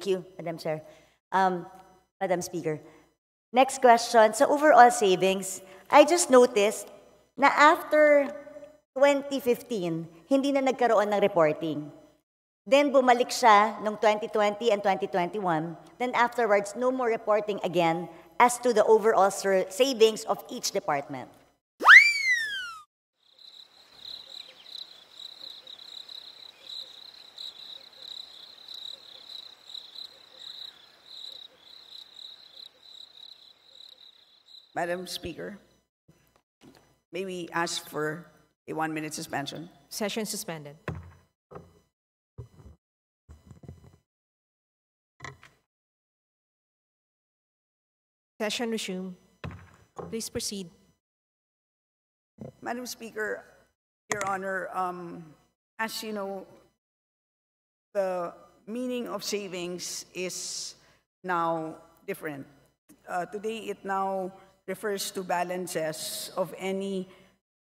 Thank you, Madam Chair. Madam Speaker. Next question. So overall savings, I just noticed na after 2015, hindi na nagkaroon ng reporting. Then bumalik siya noong 2020 and 2021. Then afterwards, no more reporting again as to the overall savings of each department. Madam Speaker, may we ask for a 1-minute suspension? Session suspended. Session resumed. Please proceed. Madam Speaker, Your Honor, as you know, the meaning of savings is now different. Today, it now refers to balances of any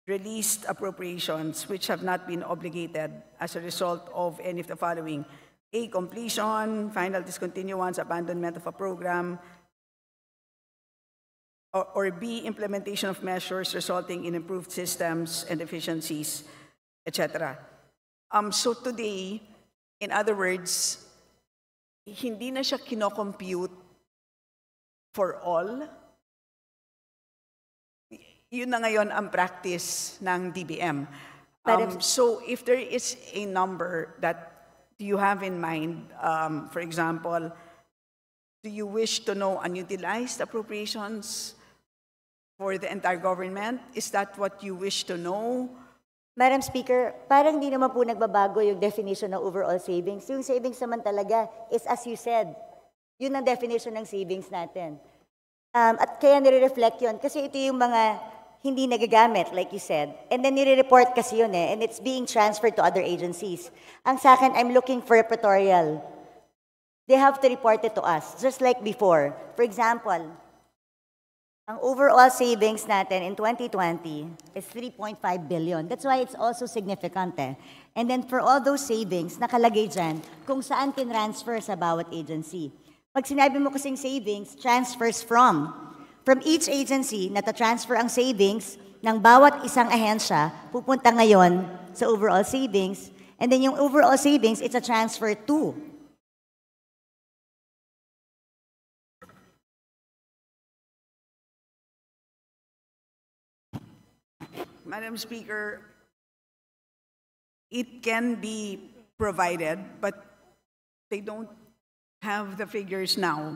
released appropriations which have not been obligated as a result of any of the following: A, completion, final discontinuance, abandonment of a program, or B, implementation of measures resulting in improved systems and efficiencies, etc. So today, in other words, hindi na siya kinocompute for all. Yun na ngayon ang practice ng DBM. So if there is a number that you have in mind, for example, do you wish to know unutilized appropriations for the entire government? Is that what you wish to know? Madam Speaker, parang di naman po nagbabago yung definition ng overall savings. Yung savings naman talaga is, as you said, yun ang definition ng savings natin. At kaya nire-reflect yun kasi ito yung mga hindi nagagamit, like you said. And then nire-report kasi yun and it's being transferred to other agencies. Ang sa akin, I'm looking for repertorial. They have to report it to us, just like before. For example, ang overall savings natin in 2020 is 3.5 billion. That's why it's also significant And then for all those savings, nakalagay dyan kung saan tinransfer sa bawat agency. Pag sinabi mo kasing savings, transfers from each agency na ta-transfer ang savings ng bawat isang ahensya, pupunta ngayon sa overall savings. And then yung overall savings, it's a transfer to. Madam Speaker, it can be provided, but they don't have the figures now.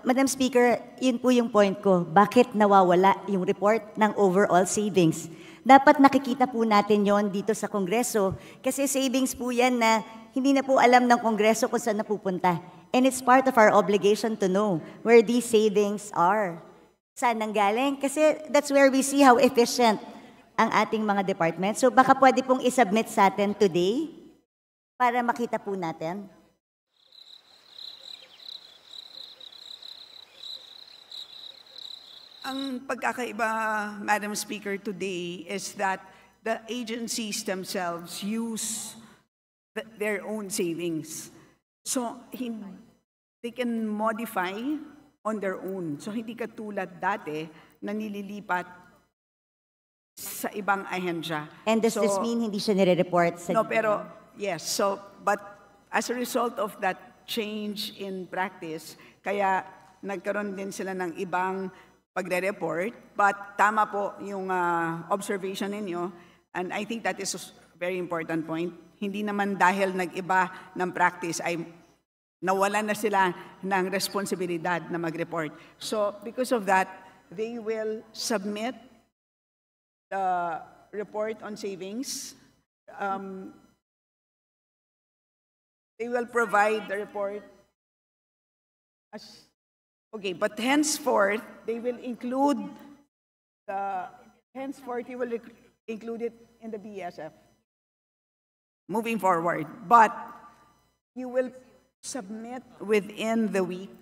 Madam Speaker, yun po yung point ko. Bakit nawawala yung report ng overall savings? Dapat nakikita po natin yon dito sa Kongreso kasi savings po yan na hindi na po alam ng Kongreso kung saan napupunta. And it's part of our obligation to know where these savings are. Saan nanggaling? Kasi that's where we see how efficient ang ating mga department. So baka pwede pong isubmit sa atin today para makita po natin. Ang pagkakaiba, Madam Speaker, today is that the agencies themselves use their own savings. So they can modify on their own. So hindi katulad dati na nililipat sa ibang ahensya. And does this mean hindi siya nire-report sa No, pero yes. So, but as a result of that change in practice, kaya nagkaroon din sila ng ibang pagre-report, but tama po yung observation ninyo, and I think that is a very important point. Hindi naman dahil nag-iba ng practice ay nawalan na sila ng responsibilidad na mag-report. So, because of that, they will submit the report on savings. They will provide the report as okay, but henceforth, they will include include it in the BSF. Moving forward. But you will submit within the week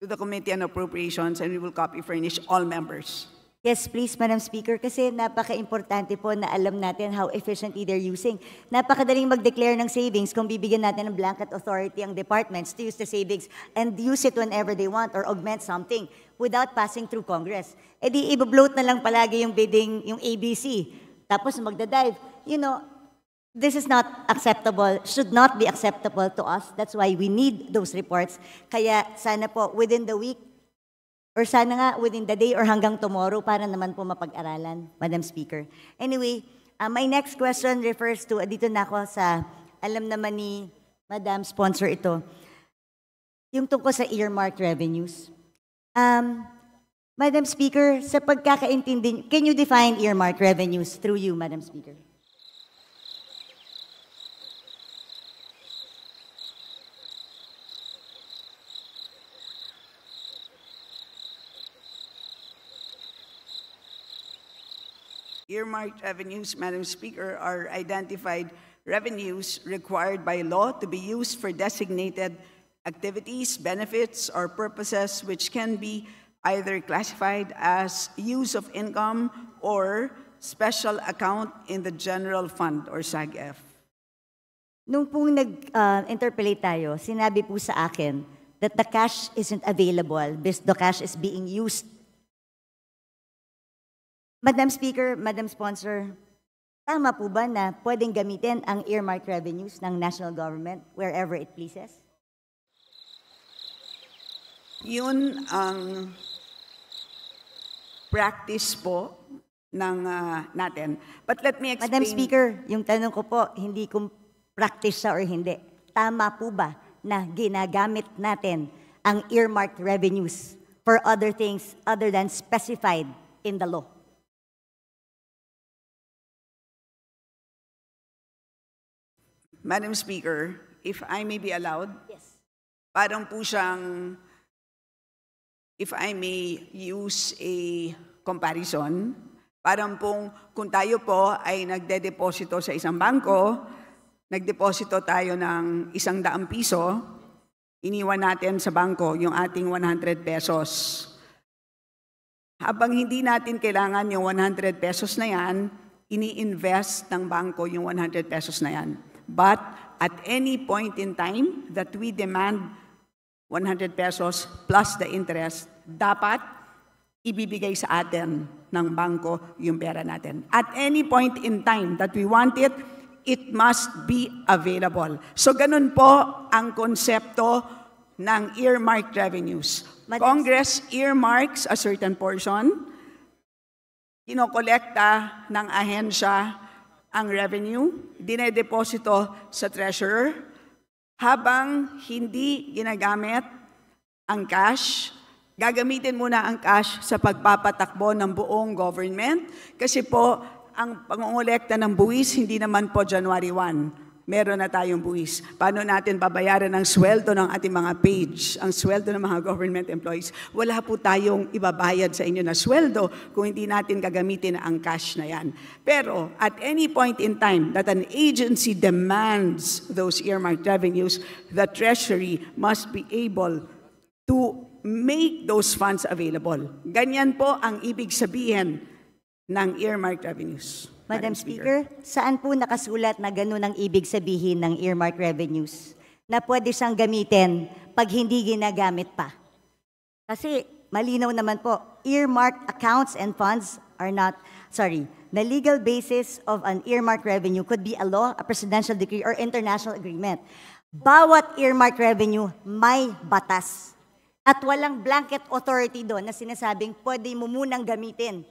to the Committee on Appropriations and we will copy furnish all members. Yes, please, Madam Speaker, kasi napaka-importante po na alam natin how efficiently they're using. Napakadaling mag-declare ng savings kung bibigyan natin ng blanket authority ang departments to use the savings and use it whenever they want or augment something without passing through Congress. E di, i-bloat na lang palagi yung bidding, yung ABC. Tapos magdadive. You know, this is not acceptable, should not be acceptable to us. That's why we need those reports. Kaya sana po, within the week, or sana nga within the day or hanggang tomorrow para naman po mapag-aralan, Madam Speaker. Anyway, my next question refers to, dito na ako sa, alam naman ni Madam Sponsor ito, yung tungkol sa earmarked revenues. Madam Speaker, sa pagkakaintindi, can you define earmarked revenues through you, Madam Speaker? Earmarked revenues, Madam Speaker, are identified revenues required by law to be used for designated activities, benefits, or purposes which can be either classified as use of income or special account in the general fund or SAGF. Nung pong nag-interpolate tayo, sinabi po sa akin that the cash isn't available because the cash is being used. Madam Speaker, Madam Sponsor, tama po ba na pwedeng gamitin ang earmarked revenues ng national government wherever it pleases? Yun ang practice po ng natin. But let me explain. Madam Speaker, yung tanong ko po, hindi kung practice siya or hindi. Tama po ba na ginagamit natin ang earmarked revenues for other things other than specified in the law? Madam Speaker, if I may be allowed, Yes. parang po siyang, if I may use a comparison, parang pong kung tayo po ay nagde-deposito sa isang bangko, nagdeposito tayo ng 100 piso, iniwan natin sa bangko yung ating 100 pesos. Habang hindi natin kailangan yung 100 pesos na yan, ini-invest ng bangko yung 100 pesos na yan. But at any point in time that we demand 100 pesos plus the interest, dapat ibibigay sa atin ng bangko yung pera natin. At any point in time that we want it, it must be available. So ganun po ang konsepto ng earmarked revenues. Congress earmarks a certain portion, kinokolekta ng ahensya ang revenue, dinedeposito sa treasurer, habang hindi ginagamit ang cash, gagamitin muna ang cash sa pagpapatakbo ng buong government kasi po ang pangongolekta ng buwis hindi naman po January 1. Meron na tayong buwis. Paano natin babayaran ang sweldo ng ating mga page, ang sweldo ng mga government employees? Wala po tayong ibabayad sa inyo na sweldo kung hindi natin gagamitin ang cash na yan. Pero at any point in time that an agency demands those earmarked revenues, the Treasury must be able to make those funds available. Ganyan po ang ibig sabihin ng earmarked revenues. Madam Speaker, saan po nakasulat na ganun ang ibig sabihin ng earmarked revenues? Na pwede siyang gamitin pag hindi ginagamit pa. Kasi malinaw naman po, earmarked accounts and funds are not, the legal basis of an earmarked revenue could be a law, a presidential decree, or international agreement. Bawat earmarked revenue may batas. At walang blanket authority doon na sinasabing pwede mo munang gamitin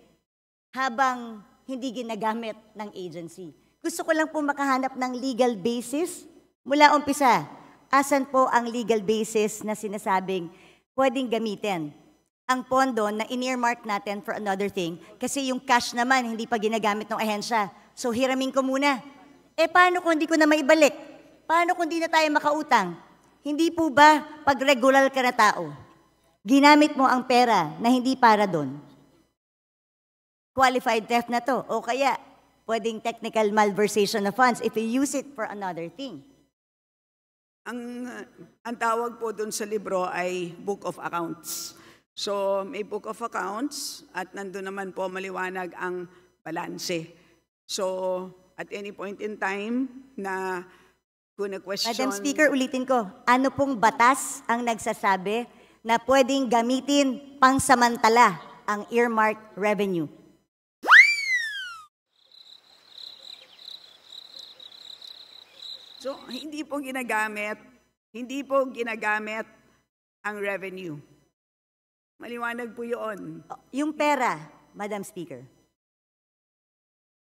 habang hindi ginagamit ng agency. Gusto ko lang po makahanap ng legal basis. Mula umpisa, asan po ang legal basis na sinasabing pwedeng gamitin ang pondo na in-earmark natin for another thing kasi yung cash naman hindi pa ginagamit ng ahensya. So hiramin ko muna. Paano kung hindi ko na maibalik? Paano kung hindi na tayo makautang? Hindi po ba pag regular ka na tao, ginamit mo ang pera na hindi para doon? Qualified theft na to. O kaya, pwedeng technical malversation of funds if you use it for another thing. Ang tawag po dun sa libro ay Book of Accounts. So may book of accounts at nandun naman po maliwanag ang balanse. So at any point in time na kung na-question... Madam Speaker, ulitin ko, ano pong batas ang nagsasabi na pwedeng gamitin pangsamantala ang earmarked revenue? So, hindi po ginagamit ang revenue. Maliwanag po yun. Yung pera, Madam Speaker.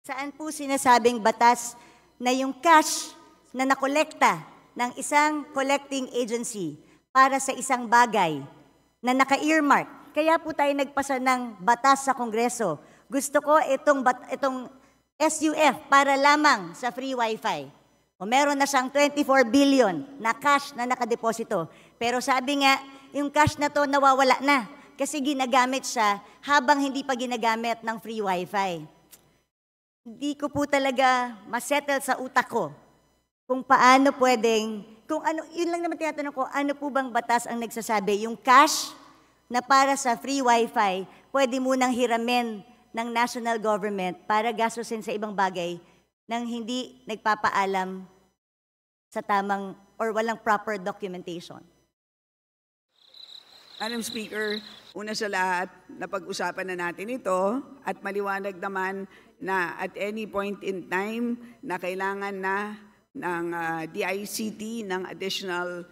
Saan po sinasabing batas na yung cash na nakolekta ng isang collecting agency para sa isang bagay na naka-earmark? Kaya po tayo nagpasa ng batas sa Kongreso. Gusto ko itong SUF para lamang sa free wifi. O meron na siyang 24 billion na cash na nakadeposito. Pero sabi nga, yung cash na to nawawala na kasi ginagamit siya habang hindi pa ginagamit ng free wifi. Hindi ko po talaga masettle sa utak ko kung paano pwedeng, kung ano, yun lang naman tinatanong ko, ano po bang batas ang nagsasabi? Yung cash na para sa free wifi, pwede munang hiramin ng national government para gastusin sa ibang bagay nang hindi nagpapaalam sa tamang or walang proper documentation. Madam Speaker, una sa lahat, napag-usapan na natin ito at maliwanag naman na at any point in time na kailangan na ng DICT ng additional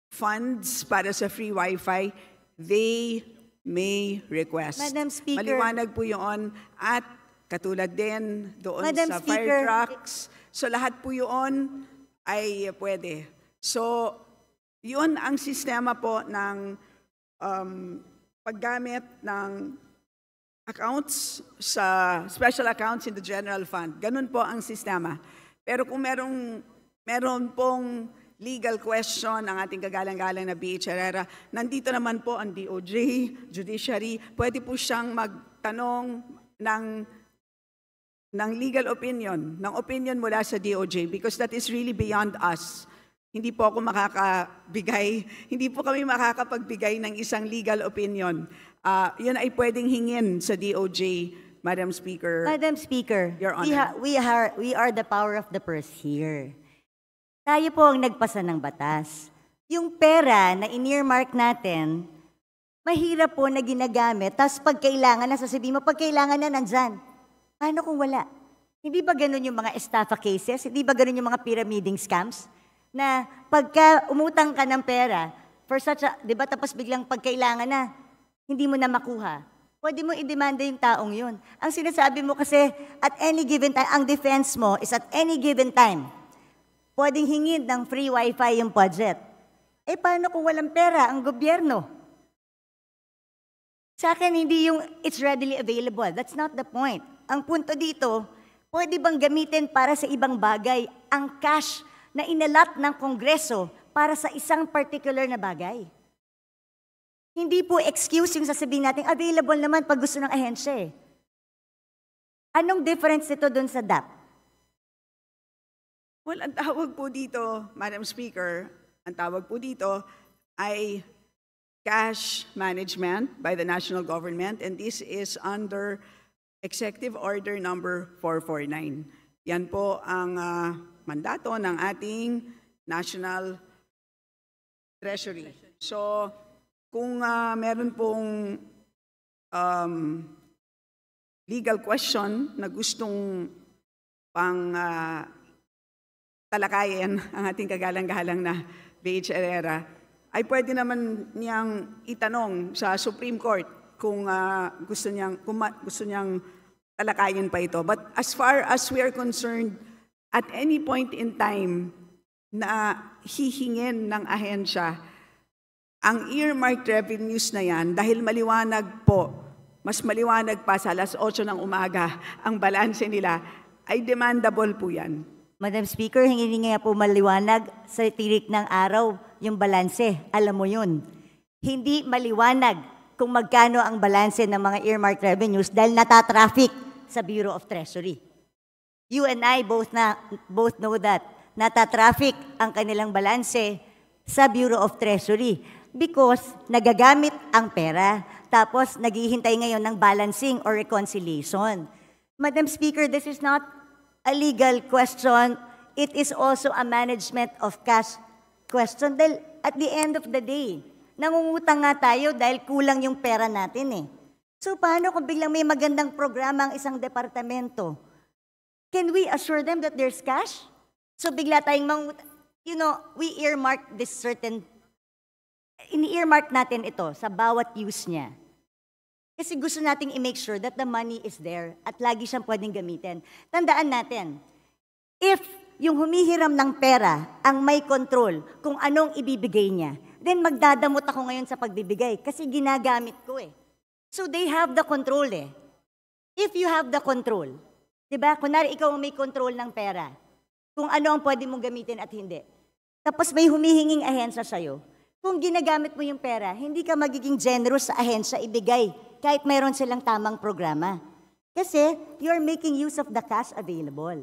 funds para sa free wifi, they may request. Madam Speaker. Maliwanag po yun at katulad din doon Madam sa Speaker. fire trucks. So lahat po yun ay pwede. So yun ang sistema po ng paggamit ng accounts sa special accounts in the general fund. Ganun po ang sistema. Pero kung meron pong legal question ang ating kagalang-galang na B.H. Herrera, nandito naman po ang DOJ, Judiciary, pwede po siyang magtanong ng legal opinion, ng opinion mula sa DOJ because that is really beyond us. Hindi po ako hindi po kami makakapagbigay ng isang legal opinion. Yun ay pwedeng hingin sa DOJ, Madam Speaker. Madam Speaker, Your Honor. we are the power of the purse here. Tayo po ang nagpasa ng batas. Yung pera na in-earmark natin, mahirap po na ginagamit, tapos pag kailangan na, sasabihin mo, pag kailangan na, nandyan. Paano kung wala? Hindi ba ganun yung mga estafa cases? Hindi ba ganun yung mga pyramiding scams? Na pagka umutang ka ng pera, for such a, di ba, tapos biglang pagkailangan na, hindi mo na makuha. Pwede mo i-demanda yung taong yun. Ang sinasabi mo kasi, at any given time, ang defense mo is at any given time, pwedeng hingin ng free wifi yung budget. Eh, paano kung walang pera ang gobyerno? Sa akin, hindi yung it's readily available. That's not the point. Ang punto dito, pwede bang gamitin para sa ibang bagay ang cash na inalat ng Kongreso para sa isang particular na bagay? Hindi po excuse yung sasabihin natin, available naman pag gusto ng ahensya eh. Anong difference nito dun sa DAP? Well, ang tawag po dito, Madam Speaker, ang tawag po dito ay cash management by the national government, and this is under Executive Order number 449. Yan po ang mandato ng ating National Treasury. So, kung meron pong legal question na gustong pang talakayin ang ating kagalang-galang na B.H. Herrera, ay pwede naman niyang itanong sa Supreme Court kung gusto niyang talakayin pa ito. But as far as we are concerned, at any point in time na hihingin ng ahensya, ang earmarked revenues na yan, dahil maliwanag po, mas maliwanag pa sa alas 8 ng umaga, ang balanse nila, ay demandable po yan. Madam Speaker, hingin nga po maliwanag sa tirik ng araw yung balanse. Alam mo yun. Hindi maliwanag kung magkano ang balanse ng mga earmarked revenues dahil natatraffic sa Bureau of Treasury. You and I both know that. Natatraffic ang kanilang balanse sa Bureau of Treasury. Because nagagamit ang pera. Tapos naghihintay ngayon ng balancing or reconciliation. Madam Speaker, this is not a legal question. It is also a management of cash question. Dahil at the end of the day, nangungutang nga tayo dahil kulang yung pera natin eh. So paano kung biglang may magandang programa ang isang departamento? Can we assure them that there's cash? So bigla tayong we earmark this ini-earmark natin ito sa bawat use niya. Kasi gusto nating i-make sure that the money is there at lagi siyang pwedeng gamitin. Tandaan natin, if yung humihiram ng pera ang may control kung anong ibibigay niya, then magdadamot ako ngayon sa pagbibigay kasi ginagamit ko eh. So they have the control eh. If you have the control, di ba? Kunwari ikaw ang may control ng pera, kung ano ang pwede mong gamitin at hindi. Tapos may humihinging ahensya sa'yo. Kung ginagamit mo yung pera, hindi ka magiging generous sa ahensya ibigay kahit mayroon silang tamang programa. Kasi you're making use of the cash available.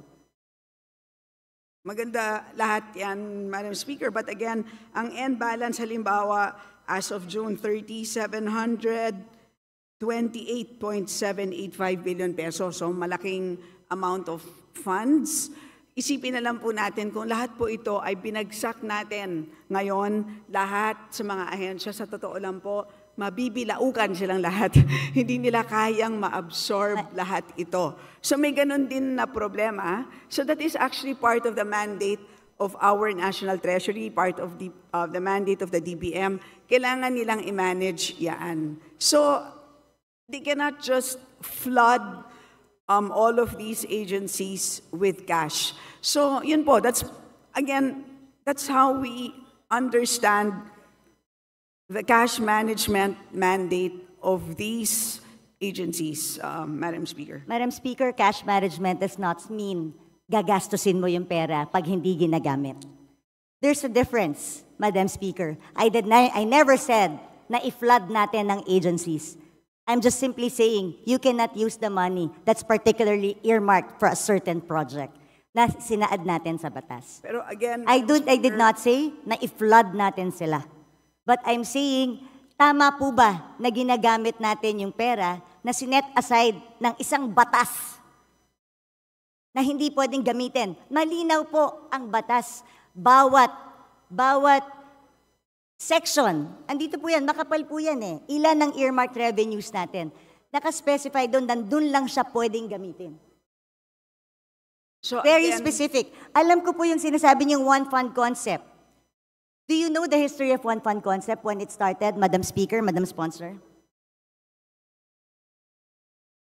Maganda lahat yan, Madam Speaker. But again, ang end balance halimbawa as of June 30, 728.785 billion pesos. So malaking amount of funds. Isipin na lang po natin kung lahat po ito ay binagsak natin ngayon, lahat sa mga ahensya, sa totoo lang po, mabibilaukan silang lahat. Hindi nila kayang ma-absorb lahat ito. So may ganun din na problema. So that is actually part of the mandate of our National Treasury, part of the mandate of the DBM. Kailangan nilang i-manage yan. So they cannot just flood all of these agencies with cash. So yun po, that's how we understand the cash management mandate of these agencies, Madam Speaker. Madam Speaker, cash management does not mean gagastusin mo yung pera pag hindi ginagamit. There's a difference, Madam Speaker. I never said na i-flood natin ng agencies. I'm just simply saying you cannot use the money that's particularly earmarked for a certain project na sinaad natin sa batas. Pero again, I did not say na i-flood natin sila. But I'm saying, tama po ba na ginagamit natin yung pera na sinet aside ng isang batas na hindi pwedeng gamitin? Malinaw po ang batas. Bawat section, andito po yan, makapal po yan eh. Ilan ang earmarked revenues natin? Nakaspecify doon, nandun lang siya pwedeng gamitin. So Very again, specific. Alam ko po yung sinasabi niyong one fund concept. Do you know the history of one fund concept when it started, Madam Speaker, Madam Sponsor?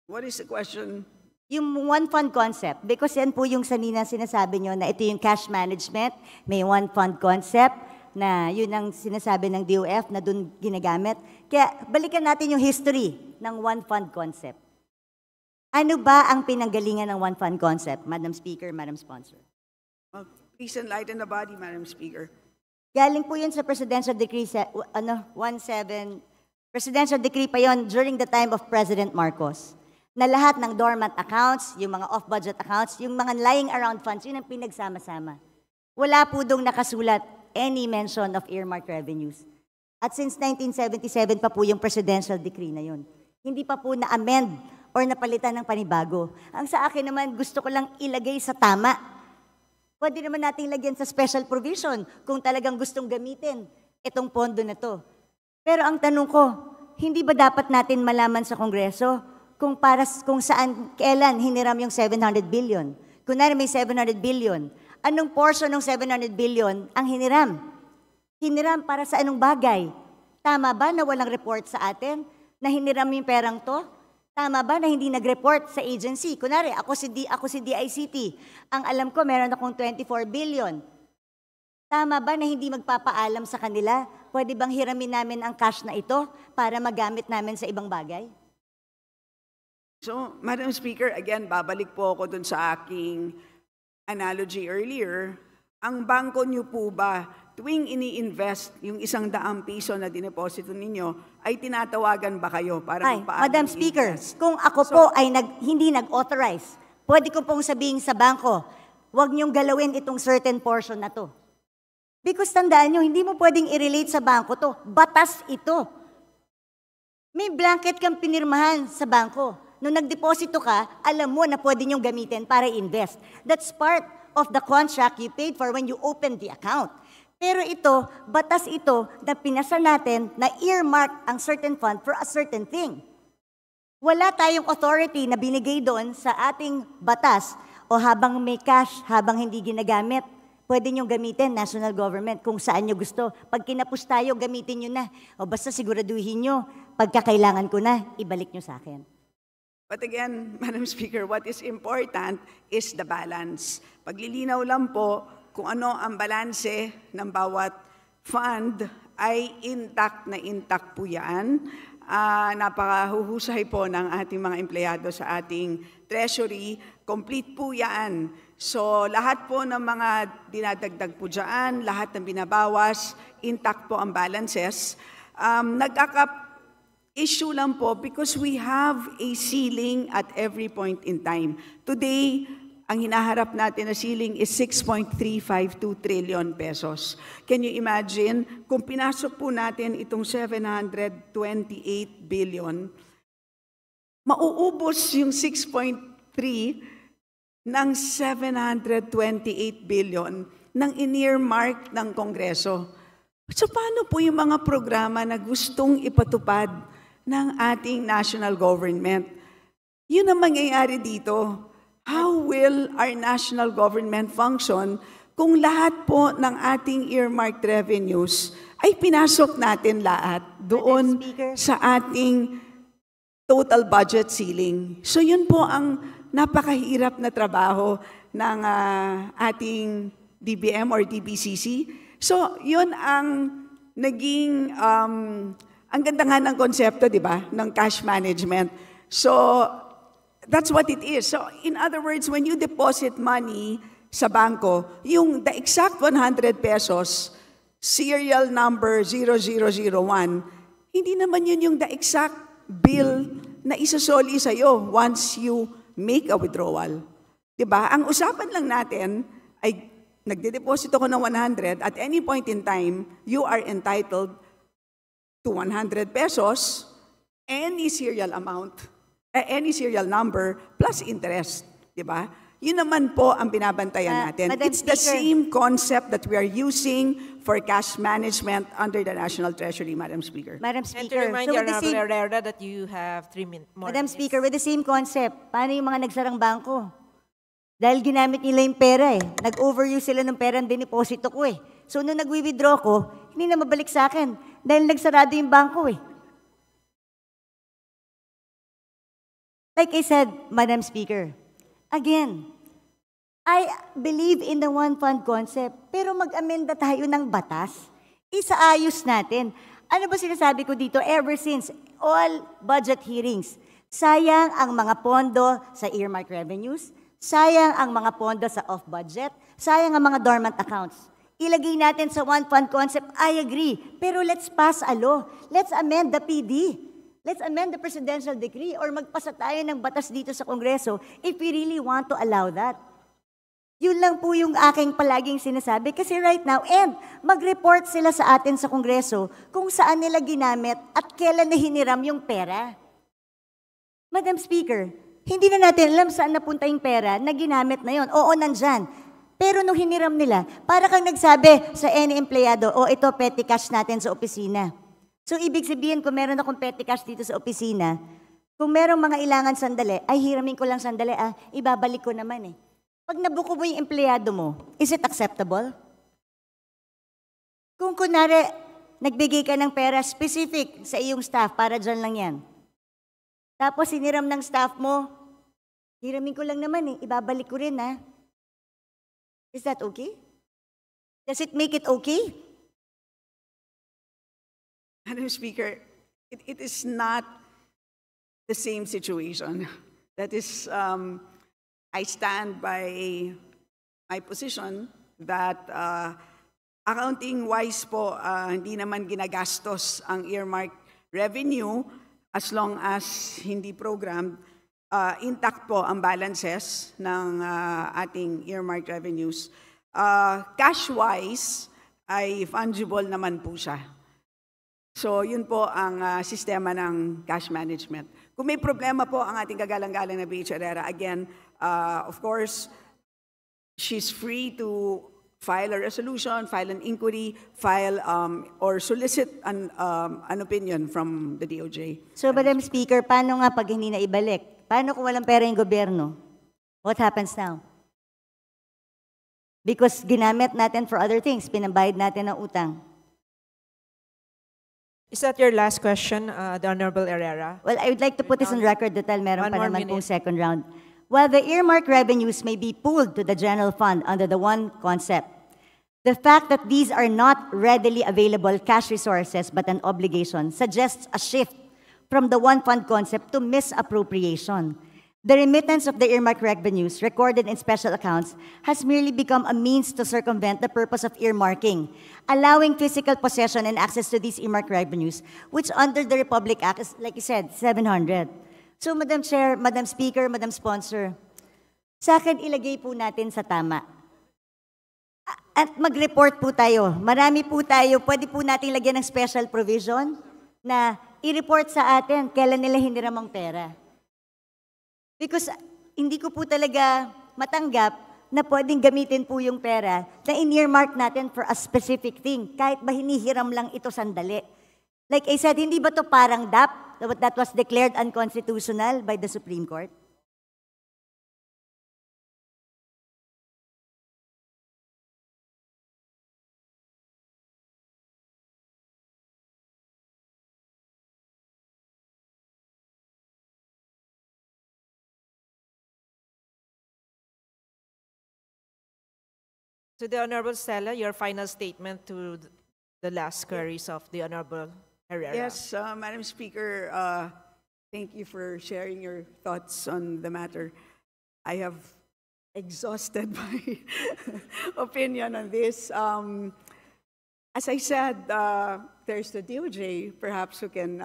what is the question? Yung one fund concept, because yan po yung sanina sinasabi niyo na ito yung cash management, may one fund concept, na yun ang sinasabi ng DOF na doon ginagamit. Kaya balikan natin yung history ng one fund concept. Ano ba ang pinanggalingan ng one fund concept, Madam Speaker, Madam Sponsor? Please enlighten the body, Madam Speaker. Galing po yun sa Presidential Decree 17, Presidential Decree pa yon during the time of President Marcos, na lahat ng dormant accounts, yung mga off-budget accounts, yung mga lying around funds, yun ang pinagsama-sama. Wala po dong nakasulat any mention of earmarked revenues. At since 1977 pa po yung Presidential Decree na yun. Hindi pa po na-amend or napalitan ng panibago. Ang sa akin naman, gusto ko lang ilagay sa tama. Pwede naman nating lagyan sa special provision kung talagang gustong gamitin itong pondo na to. Pero ang tanong ko, hindi ba dapat natin malaman sa Kongreso kung saan, kailan hiniram yung 700 billion? Kunwari may 700 billion, anong portion ng 700 billion ang hiniram? Hiniram para sa anong bagay? Tama ba na walang report sa atin na hiniram yung perang to? Tama ba na hindi nag-report sa agency? Kunwari, ako si DICT. Ang alam ko, meron akong 24 billion. Tama ba na hindi magpapaalam sa kanila? Pwede bang hiramin namin ang cash na ito para magamit namin sa ibang bagay? So, Madam Speaker, again, babalik po ako dun sa aking analogy earlier. Ang bangko niyo po ba, tuwing ini-invest yung 100 piso na dineposito ninyo, ay tinatawagan ba kayo para magpaano? Madam Speaker, kung ako po ay hindi nag-authorize, pwede ko pong sabihin sa bangko, huwag niyong galawin itong certain portion na to. Because tandaan nyo, hindi mo pwedeng i-relate sa bangko to. Batas ito. May blanket kang pinirmahan sa bangko. Nung nagdeposito ka, alam mo na pwede nyong gamitin para invest. That's part of the contract you paid for when you opened the account. Pero ito, batas ito na pinasa natin na earmark ang certain fund for a certain thing. Wala tayong authority na binigay doon sa ating batas o habang may cash, habang hindi ginagamit, pwede nyo gamitin, national government, kung saan nyo gusto. Pag kinapos tayo, gamitin nyo na. O basta siguraduhin nyo, pagkakailangan ko na, ibalik nyo sa akin. But again, Madam Speaker, what is important is the balance. Paglilinaw lang po kung ano ang balanse ng bawat fund ay intact po yan. Napakahuhusay po ng ating mga empleyado sa ating treasury. Complete po yan. So lahat po ng mga dinadagdag po dyan, lahat ng binabawas, intact po ang balances. Issue lang po because we have a ceiling at every point in time. Today, ang hinaharap natin na ceiling is 6.352 trillion pesos. Can you imagine, kung pinasok po natin itong 728 billion, mauubos yung 6.3 ng 728 billion ng in-earmark ng Kongreso. So paano po yung mga programa na gustong ipatupad ng ating national government? Yun ang mangyayari dito. How will our national government function kung lahat po ng ating earmarked revenues ay pinasok natin lahat doon sa ating total budget ceiling? So yun po ang napakahirap na trabaho ng ating DBM or DBCC. So yun ang naging ang ganda nga ng konsepto, di ba, ng cash management. So, that's what it is. So, in other words, when you deposit money sa bangko, the exact 100 pesos, serial number 0001, hindi naman yun yung the exact bill na isasoli sa'yo once you make a withdrawal. Di ba? Ang usapan lang natin ay nagde-deposit ako ng 100, at any point in time, you are entitled to 100 pesos, any serial amount, any serial number, plus interest. Diba? Yun naman po ang binabantayan natin. Madam It's the Speaker, same concept that we are using for cash management under the National Treasury, Madam Speaker. Madam And to Speaker, remind so you, with the Honorable same, Herrera, that you have 3 more Madam minutes. Speaker, with the same concept, paano yung mga nagsarang bangko? Dahil ginamit nila yung pera eh. Nag-overuse sila ng pera ang diniposito ko eh. So nung nag-withdraw ko, hindi na mabalik sa akin dahil nagsarado yung bangko eh. Like I said, Madam Speaker, again, I believe in the one fund concept, pero mag-amenda tayo ng batas. Isaayos natin. Ano ba sinasabi ko dito ever since all budget hearings? Sayang ang mga pondo sa earmark revenues, sayang ang mga pondo sa off-budget, sayang ang mga dormant accounts. Ilagay natin sa one fund concept, I agree. Pero let's pass a law. Let's amend the PD. Let's amend the presidential decree or magpasa tayo ng batas dito sa Kongreso if we really want to allow that. Yun lang po yung aking palaging sinasabi kasi right now, and mag-report sila sa atin sa Kongreso kung saan nila ginamit at kailan na hiniram yung pera. Madam Speaker, hindi na natin alam saan napunta yung pera na ginamit na yon. Oo, nandyan. Pero nung hiniram nila, para kang nagsabi sa any empleyado, ito petty cash natin sa opisina. So, ibig sabihin, kung meron akong petty cash dito sa opisina, kung merong mga ilangan sandali, ay hiramin ko lang sandali, ibabalik ko naman eh. Pag nabuko mo yung empleyado mo, is it acceptable? Kung kunwari, nagbigay ka ng pera specific sa iyong staff, para dyan lang yan. Tapos hiniram ng staff mo, hiramin ko lang naman ibabalik ko rin Is that okay? Does it make it okay? Madam Speaker, it is not the same situation. That is, I stand by my position that accounting-wise po, hindi naman ginagastos ang earmark revenue as long as hindi programmed. Intact po ang balances ng ating earmark revenues. Cash-wise, ay fungible naman po siya. So, yun po ang sistema ng cash management. Kung may problema po ang ating kagalang-galang na BH Herrera, again, of course, she's free to file a resolution, file an inquiry, file or solicit an opinion from the DOJ. So, Madam Speaker, paano nga pag hindi na ibalik? Paano kung walang pera yung gobyerno? What happens now? Because ginamit natin for other things, pinambayad natin ng utang. Is that your last question, the Honorable Herrera? Well, I would like to put this on record dahil meron One pa more naman pong minute. second round. While the earmark revenues may be pooled to the general fund under the one concept, the fact that these are not readily available cash resources but an obligation suggests a shift from the one fund concept to misappropriation. The remittance of the earmark revenues recorded in special accounts has merely become a means to circumvent the purpose of earmarking, allowing physical possession and access to these earmark revenues, which under the Republic Act is, like you said, 700. So, Madam Chair, Madam Speaker, Madam Sponsor, sa akin ilagay po natin sa tama. At mag-report po tayo. Marami po tayo. Pwede po natin lagyan ng special provision na i-report sa atin kailan nila hiniram ang pera. Because hindi ko po talaga matanggap na pwedeng gamitin po yung pera na in-earmark natin for a specific thing, kahit ba hinihiram lang ito sandali. Like I said, hindi ba to parang DAP that was declared unconstitutional by the Supreme Court? To the Honorable Stella, your final statement to the last queries of the Honorable Herrera. Yes, Madam Speaker, thank you for sharing your thoughts on the matter. I have exhausted my opinion on this. As I said, there's the DOJ, perhaps, who can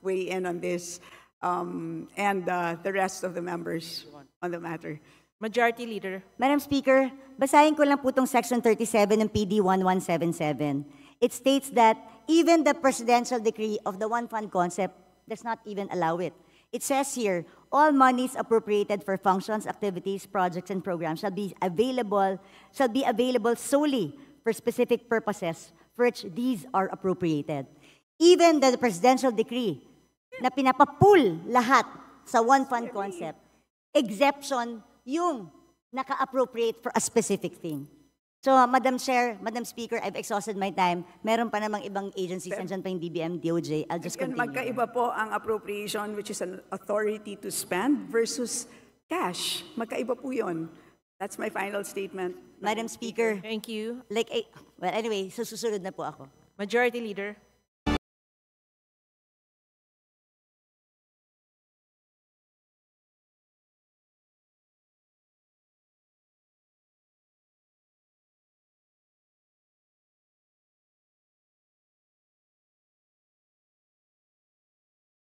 weigh in on this, and the rest of the members on the matter. Majority Leader. Madam Speaker, basahin ko lang po itong Section 37 ng PD 1177. It states that even the presidential decree of the one fund concept does not even allow it. It says here, all monies appropriated for functions, activities, projects, and programs shall be available solely for specific purposes for which these are appropriated. Even the presidential decree na pinapapool lahat sa one fund concept, exception yung naka-appropriate for a specific thing. So, Madam Chair, Madam Speaker, I've exhausted my time. Meron pa namang ibang agencies, nandiyan pa yung DBM, DOJ. I'll just Again, continue. magkaiba po ang appropriation, which is an authority to spend, versus cash. Magkaiba po yun. That's my final statement. Madam Speaker, Thank you. well, anyway, susunod na po ako. Majority Leader.